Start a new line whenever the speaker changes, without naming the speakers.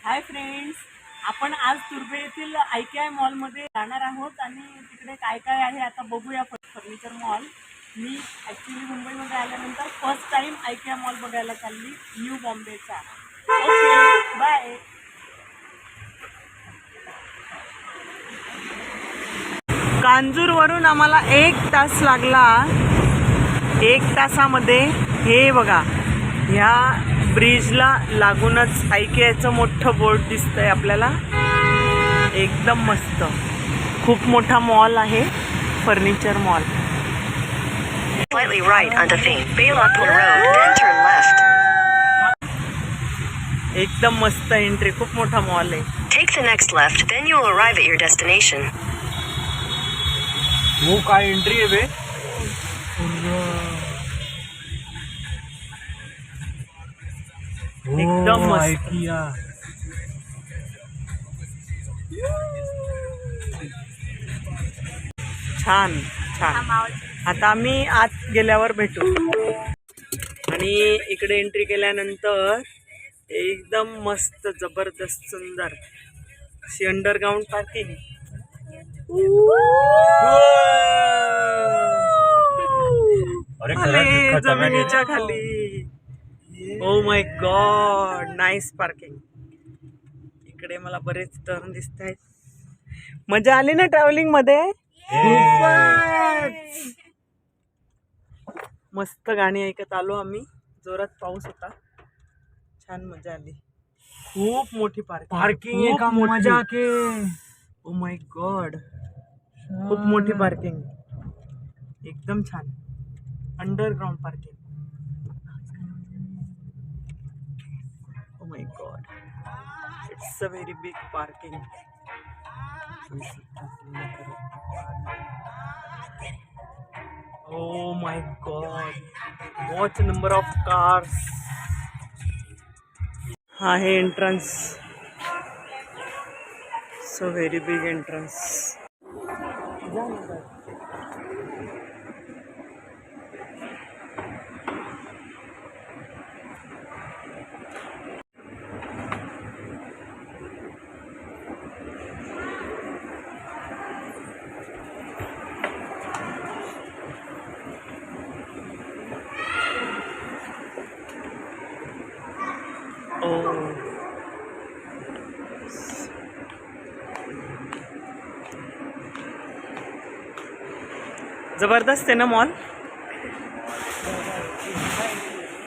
Hi friends, आपण आज तुर्भे येथील IKI मॉलमध्ये जाणार आहोत आणि तिकडे काय काय आहे आता बघूया. Furniture mall. मी ॲक्च्युली मुंबईमध्ये आल्यानंतर फर्स्ट टाइम IKI मॉल बघायला चालली, न्यू बॉम्बेचा. Okay bye. कांजूरवरून आम्हाला 1 तास लागला. 1 तासामध्ये हे बघा, ह्या ब्रिजला लागूनच IKIचं मोठं बोर्ड दिसतंय आपल्याला. एकदम मस्त, खूप मोठा मॉल आहे, furniture mall.
Slightly right onto Belapur Road, then turn left.
एकदम मस्त एंट्री, खूप मोठा मॉल आहे.
Take the next left, then you will arrive at your destination.
वो काय एंट्री आहे बे. एकदम मस्त. छान छान. आता आम्ही आत गेल्यावर भेटू. आणि इकडे एंट्री केल्यानंतर एकदम मस्त, जबरदस्त, सुंदर अशी अंडरग्राउंड पार्किंग. जमिनीच्या खाली. Oh my God, nice parking. इकडे मला बरेच टर्न दिसत आहेत. मजा आली ना ट्रॅव्हलिंग मध्ये. मस्त गाणी ऐकत आलो आम्ही. जोरात पाऊस होता, छान मजा आली. खूप मोठी पार्किंग एका मजा के. ओ माय गॉड, खूप मोठी पार्किंग, एकदम छान. Underground parking. Oh my God, it's a very big parking. Oh my god, watch number of cars. हा है entrance. So very big entrance. जबरदस्त आहे ना मॉल.